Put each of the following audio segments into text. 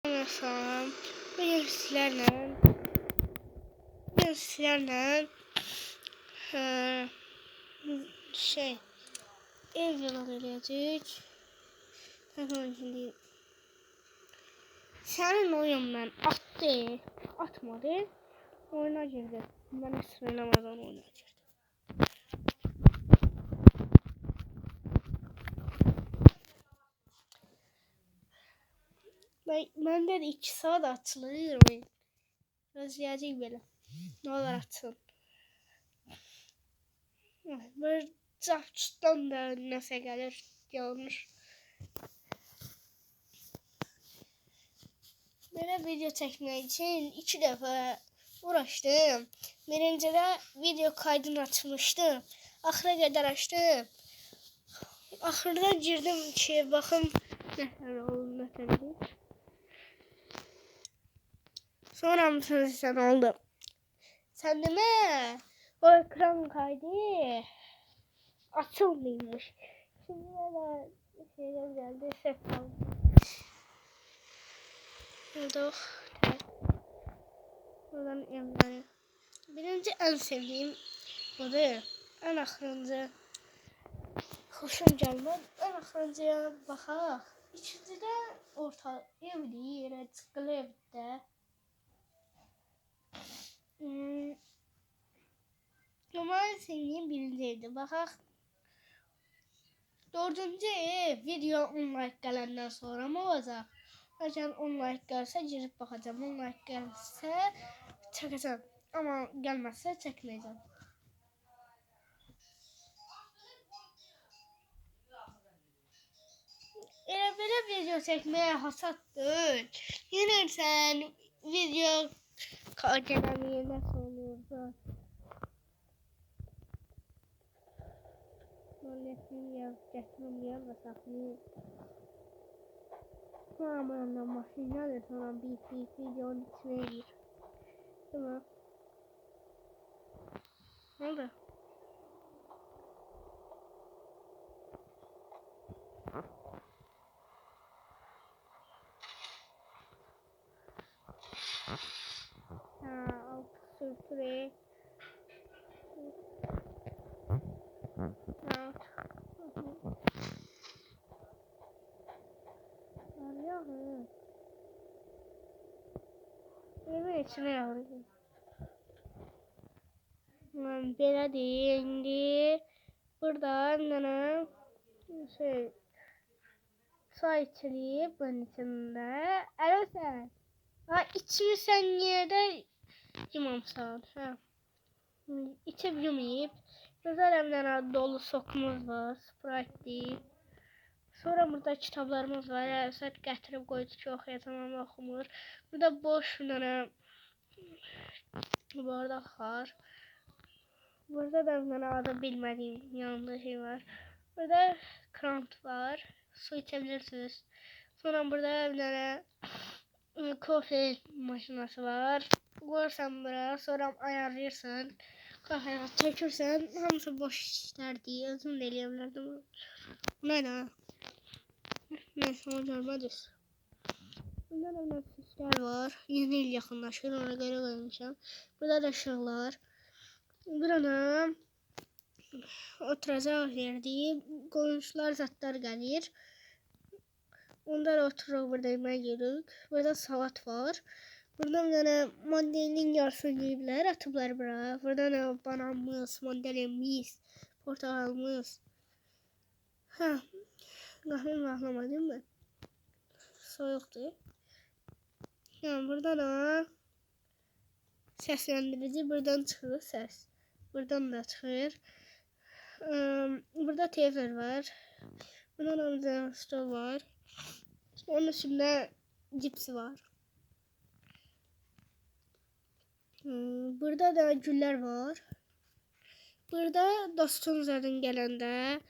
Salam. Bugün sizlerle ev vlog edəcəyik. Şimdi sənin oyundan atmadı. Oyuna girdi. Ben hiç oynamadan oyuna girdim. Məndə də 2 saat açılır oyun. Özləyəcək belə. Ne olur açsın. Böyle capçıdan da nəsə gəlir, görünür. Belə video çəkmək için 2 dəfə uğraşdım. Birincidə video kaydını açmışdım. Axıra qədər açdım. Axırda girdim ki, baxım nətər. Sonra sen oldu. Sen de mi? O ekran kaydı açılmıyormuş. Şimdi böyle şeyler geldi. Ses aldı. Buradan emleri. Birinci en sevdiğim budur. En axırıncı hoşum gelmez. En axırıncıya baxaq. İkincidə orta evdir, çıxılı evdə. Ama en sevdiğim birinci evdir. Baxaq. Dördüncü ev video 10 like gələndən sonra mı olacaq? Eğer 10 like gəlsə girib baxacağım. 10 like gəlsə çəkəcəm. Ama gəlməzsə çəkməyəcəm. Elə belə video çəkməyə hasad deyil. Yenirsən video kaydələməyə nəsə olurdu. Maliyetini gətirməyəm və saxlayayım. Sonra maşınlar sonra bir videonun içine gir. Tamam. Ne oldu? Alt sürtüre. Evet, içine yavrum. Belə deyil, indi buradan su içilib bunun içində. Alo sən. İçmirsən niyə də yumamsan? İçib yumayıb. Gözəl dolu sokumuz var, Sprite. Sonra burada kitablarımız var. Əsəd gətirib qoydu ki, oxuyacam ama oxumur. Burada boş bardak var. Burada da adı bilmediğim yanında şey var. Burada krant var. Su içebilirsiniz. Sonra burada bir kofe makinesi var. Koyarsan buraya, sonra ayarlayırsan. Kahve çəkirsən, hamısı boş işlər deyil. Özüm də eləyə bilərdim. Bu nə də? Neyse, o görmədik. Burada da süslər var. Yeni il yaxınlaşır, ona görə qoymuşam. Burada da ışıqlar. Burada oturacaq yerdir. Qonşular zatlar gəlir. Onlar oturuq burada yemək yedik. Burada salat var. Burada mandalinin yarısını yeyiblər, atıblar bura. Burada bananımız, mandalinimiz, portakalımız. Kahvemi ahlamadım ben. Soğuktu. Burada da səsləndirici buradan çıxır səs. Buradan da çıxır. Burada televizor var. Burada da stol var. Onun üstünde cipsi var. Burada da güller var. Burada dostun zaten gelende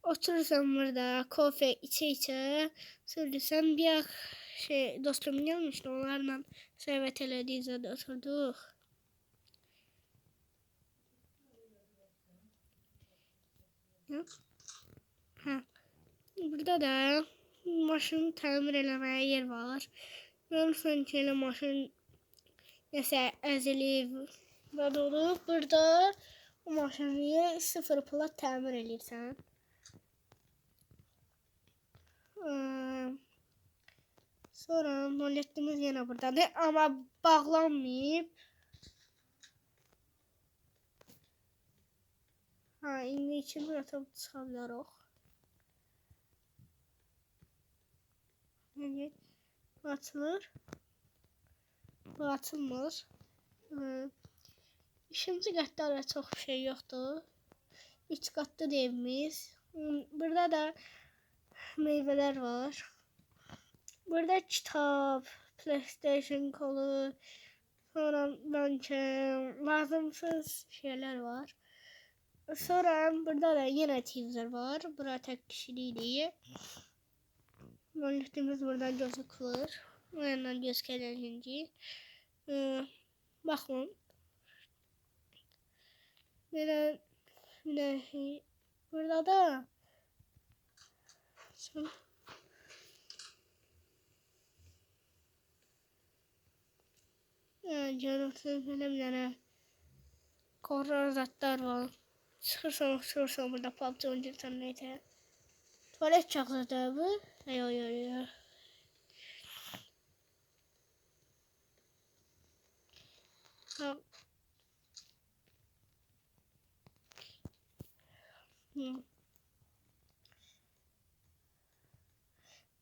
oturursan burada kofe içe söylesen bir dostum gelmişti, onlarla sohbet elədik, oturduq. Burada da maşını təmir eləməyə yer var. Görürsən ki, elə maşın nəsə əzilib, bəd olub. Burada o maşını sıfır plat təmir edirsən. Sonra 07'miz yenə buradadır, amma bağlanmayıb. İndi ikinci etap çıxa bilərik. Bu açılır. Bu açılmır. İkinci qatda da çox bir şey yoxdur. 3 qatlı evimiz. Burada da meyvələr var. Burada kitab, PlayStation kolu, sonra bence lazımsız şeyler var. Sonra burada da yine televizyon var. Burada tek kişiliği. Monitörümüz buradan gözükür. O yandan gözükənci. Baxın. Bir şey. Burada da görürsünüz böyle bir tane korozatlar var. Çıkırsan burada PUBG oynayırsan neyse. Tuvalet çaklıdır bu. Yok.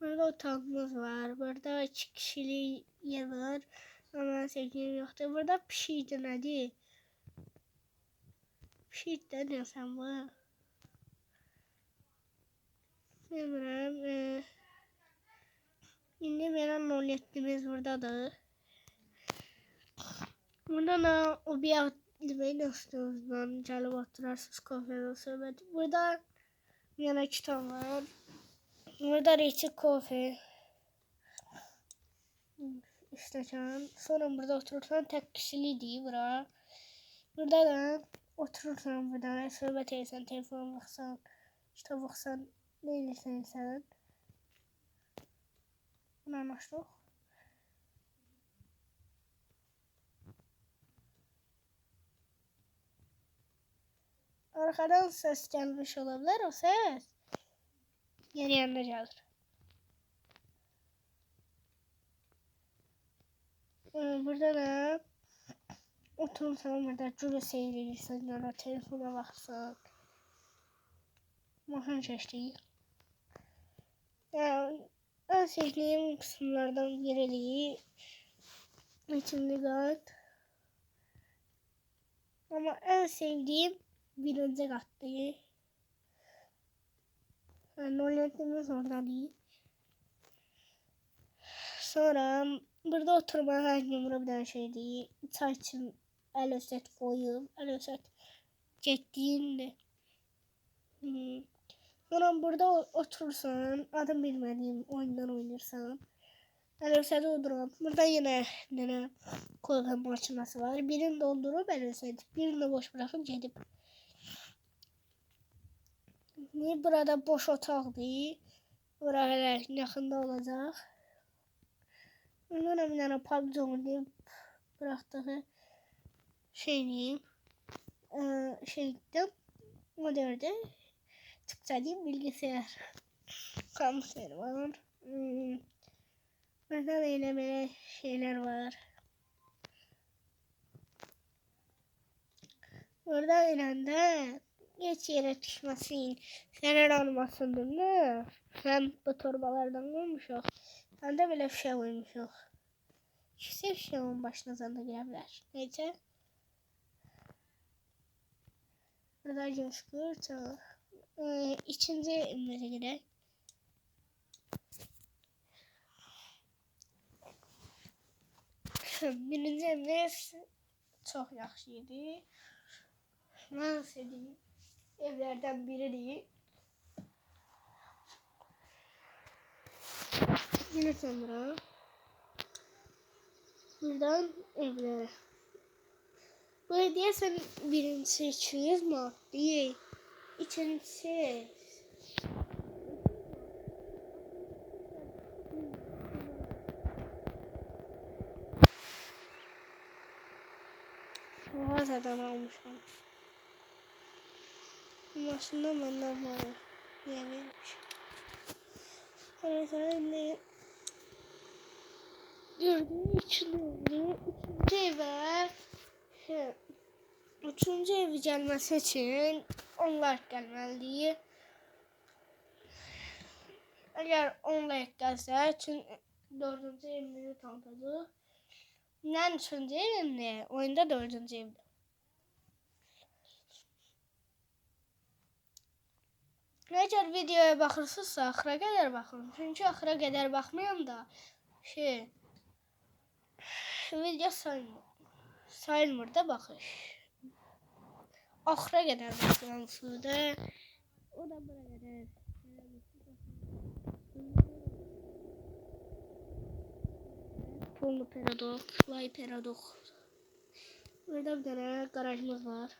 Burada otağımız var. Burada 2 kişilik yer var. Ama sevgilim yoktu. Burada pişiydi nədir? Pişiydi də deyəsən bu. Bilmirəm. İndi verən 07'miz buradadır. Burada da o bir demeyi dostunuzdan gəlib oturarsınız kofedə söhbət. Burada yana kitab var. Burada reçik kofe. İstəsən. Sonra burada oturursan tek kişiliği değil bura. Burada da oturursan burada söhbət edirsən, telefon baxsan, kitab baxsan, nə edirsən sən. Bunu anlaşdıq. Arkadan ses gelmiş olabilir, o ses geri yanına gelir. Burada da oturursan burada cüce seyredirsən, ya da telefona baxsan. Maşın çeşdiyi. En sevdiğim kısımlardan biri ikinci kat. Ama en sevdiğim birinci kattı. Nolentimiz orada değil. Sonra burada oturma her gün bir tane şey değil. Çay için előset koyup, előset getdiğinde. Sonra burada oturursan, adım bilmediğim oyundan oynarsan. Elősete oturup, burada yine kahve makinesi var. Birini doldurup előset, birini boş bırakıp gedib. Burada boş otaqdır. Buraya yaxında olacaq. Ondan bir tane PUBG oynayıb bıraktığı şeydi. O derdi. Tıkladım bilgisayar. Kamser var. Burada da yine böyle şeyler var. Burada ileride geç yere düşmesin. Senin olmasın değil mi? Hem bu torbalardan koymuşuq. Hem de böyle bir şey koymuşuq. Yüksek şey onun başınıza da girebilir. Neyse. Burada gözükür. İkinci evimize gidelim. Birinci evimiz çok yaxşıydı. Ben sevdiğim evlerden biri. Yine sonra buradan evlere. Bu hediye sen birincisi 200 manat değil. İkincisi Azadan almışam. Maşında məndən var. Niyə vermiş? Mesela gördüğüm üçüncü eve üçüncü evi gelmesi için onlar gelmeli. Eğer onlar gelse için dördüncü evimizi tanıtacağız. Yani üçüncü evimde oyunda dördüncü evde. Eğer videoya bakırsınızsa axıra qədər baxın. Çünkü axıra qədər baxmayam da video sayılmır da baxış. Axıra qədər baxırsınız da. O da bura qədər. Polo Paradox, Fly Paradox. Burada bir tane garajımız var.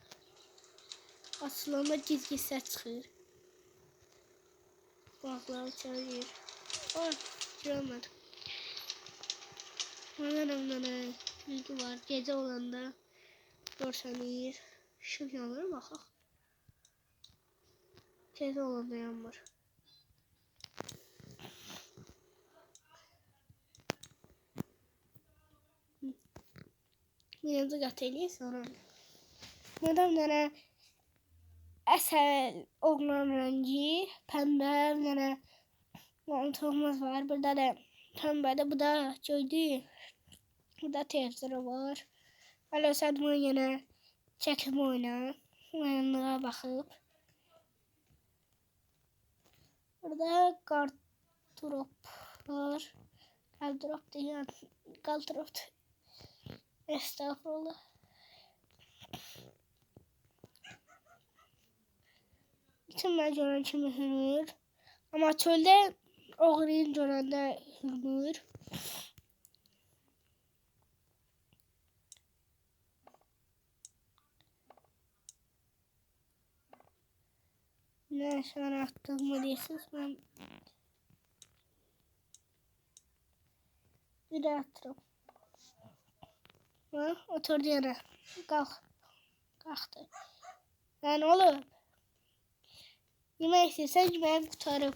Açılanda gizli ses çıxır. Qulaqlar çalır. Görmedim. Burada bilgi var. Gece olanda görsənir. Işıq yanır, baxaq. Gece olanda yanmır. Birinci qat eləyir sonra. Burada bir tane əsəl oğlan rəngi, pəmbə bir tane montağımız var. Burada da pəmbədə, bu da göydü. Burada televizor var. Alo Sədmə yenə çəkim oyna. Oyunlara baxıb. Burada gardrop var. Gardrop deyən, gardrop. Estağfurullah. Bütün mən görən kimi hürmür. Amma çöldə oğruyun görəndə hürmür. Ne sana attığımı deyirsiniz, ben bir de attım. Ha, oturdu yana. Kalktı. Yani oğlum. Yemek istersen yemeği kurtarım.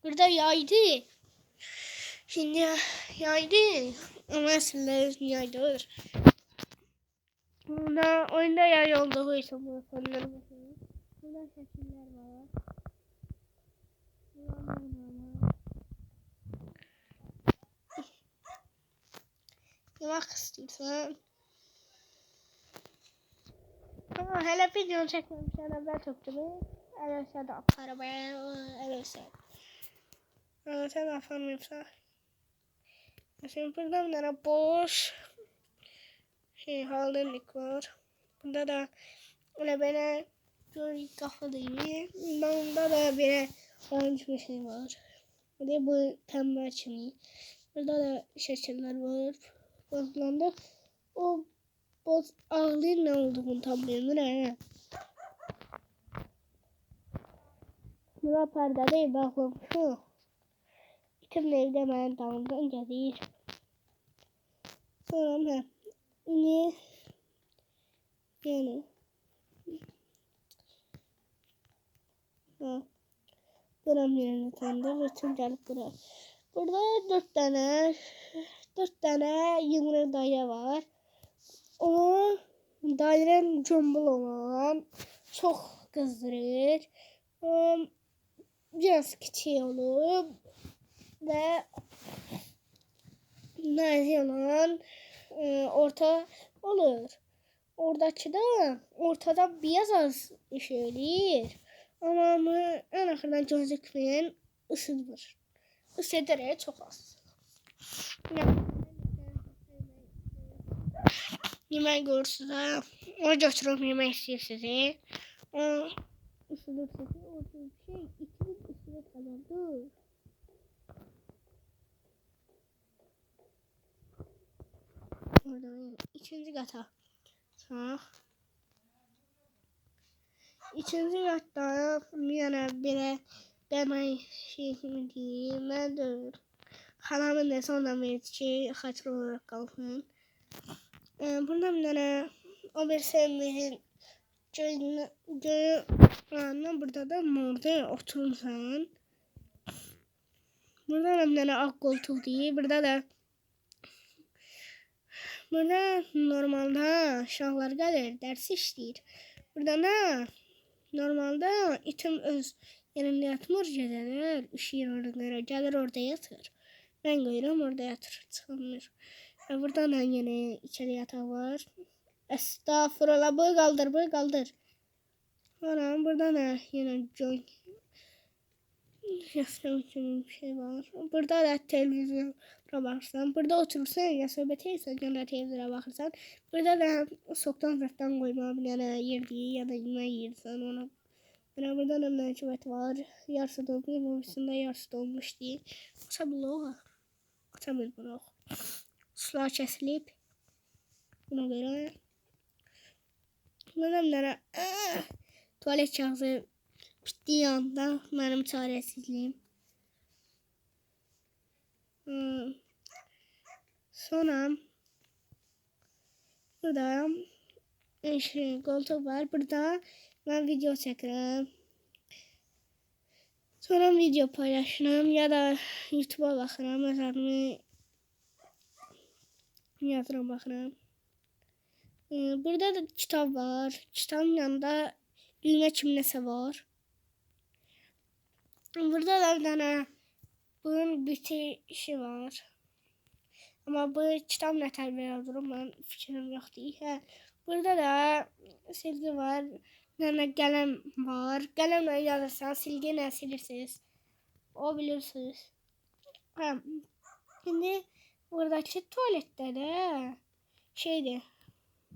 Burada yaydı. Şimdi yaydı. Ama sizler yaydı olur. Oyunda yay olduğu için bu sonları bakıyoruz. Burada şekiller var. Yemek istiyorsan. Ama hele video çekmemişler evvel çoktu mu? Evet sen de arabaya evet sen. Evet sen de afanmışsa. Şimdi burada bir tane boş haldenlik var. Burada da öyle böyle bir kafa değil. Bunda da böyle orange bir şey var. Burada bu pembe açımı. Burada da şekerler var. Bozulanda o boz ağlıyın ne olduğunu tam bilmiyorum. Buna perde değil bakmışım. Bütün evde benim damımdan gelir. Sonra ne? Yani. Ha. Buram yerini tanıdı. Bütün gelip buraya. Burada dört tane yumru daya var. O dairenin cumbul olan çok kızdırır. Biraz küçük olur ve nazik olan orta olur. Oradaki de ortada beyaz az işləyir. Amma en axırdan gözükmeyen ısıdır. Isıdır çok az. Yemek görürsünüz. O götürüp yemek istəyirsiniz. O ısıdırsınız. O şey içinin üstüne kalandır. Orada ikinci kata. Sonra ikinci katta yana belə demək şeyimi deyim. Mən də xalamın da sonra verdi ki, xatır olarak qalsın. Burada bir tane O bir sevmeyin. Göyün burada da morda oturursan. Burada da bir tane ağ koltuq değil. Burada normalde uşaqlar gəlir, dərs işləyir. Burada ne? Normalde itim öz yerində yatmır gecələr, üşüyür oralara, gəlir orada yatır. Ben qoyuram orada yatır, çıxmır. Burada da yine içeri yatağı var. Estağfurullah, boy kaldır, boy kaldır. Sonra burada da yine joy yastığı gibi bir şey var. Burada da televizyon bakırsan. Burada oturursan ya söhbət edirsən, ya da televizyona baxırsan. Burada da soğukdan zərtdən qoyma bir dənə yer deyil, ya da yemək yeyirsən ona. Burada da mərkəbət var. Yarısı dolmuş, öbürsündə yarısı dolmuş deyil. Qısa bir blok. Sular kəsilib. Buna görə. Burada bir dənə tuvalet kağızı bitdiyi anda mənim çarəsizliyim. Sonra burada koltuq var. Burada ben video çəkirəm. Sonra video paylaşıram ya da YouTube'a baxıram. Özlərimi yazıram, baxıram. Burada da kitap var. Kitabın yanında düğme kimləsə var. Burada da bir tane bunun bitişi var. Ama bu kitap ne tərbiyə durum, ben fikrim yoxdur. Burada da silgi var. Yani qələm var. Qələmlə yazırsan, silgi ilə silirsiniz. O bilirsiniz. Şimdi buradaki tuvalette de şeydi.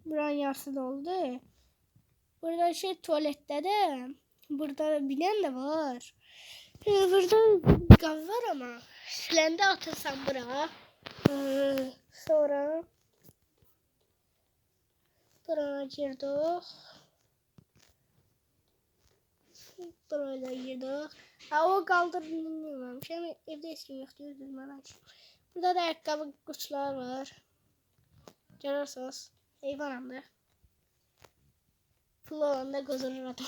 Buranın yarısı doldu. Buradaki tuvalette de burada bilen de var. Burada qav var ama siləndə atırsan bura. Sonra buraya girdik. Buraya girdik. O kaldır bilmiyorum. Şimdi evde iskim yoktu. Burada da ayakkabı kutular var. Görürsünüz. Heyvan anda. Pul olanda gözünür adam.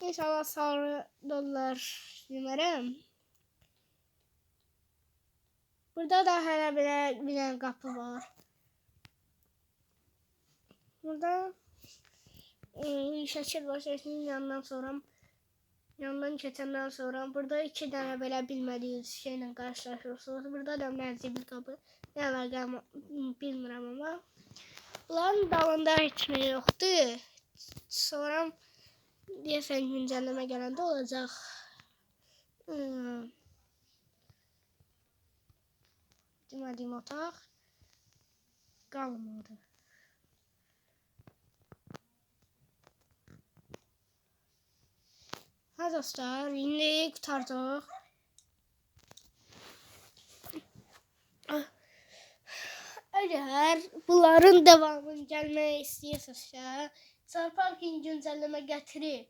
İnşallah sarı dolar yemerəm. Burada da hələ bir kapı var. Burada şəkil var. Şəkilin yanından keçəndən sonra burada 2 dənə belə bilmədiyiniz şeylə qarşılaşırsınız. Burada da mənzil bir kapı. Ne əlaqə bilmirəm amma. Bunların dalında heç nə yoxdur. Sonra deyəsən güncəlləmə gələndə olacaq. Demədiyim otaq qalmadı. Ha dostlar, indi qurtardıq. Əgər bunların devamını gəlmək istəyirsinizsə, Star Park'ın güncəlləmə gətirib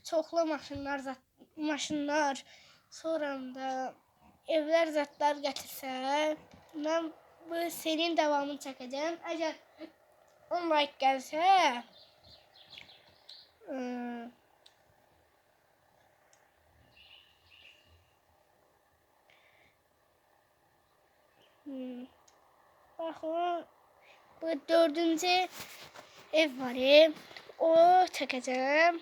çoxlu maşınlar, sonra da evlər zətlər gətirsə, mən bu serinin devamını çəkəcəm. Əgər 10 like gəlsə, baxın, bu 4-cü ev var. O çəkəcəm.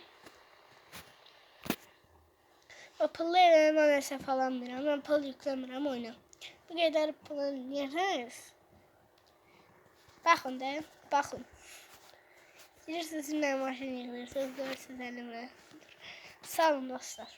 O pullu evlərimə nəsə falan bilirəm. Mən pul yükləmirəm oyuna. Bu qədər pulu yeriz. Baxın da, baxın. Bilirsiniz, nə maşın yığılırsınız, görürsünüz əlimlə. Sağ olun dostlar.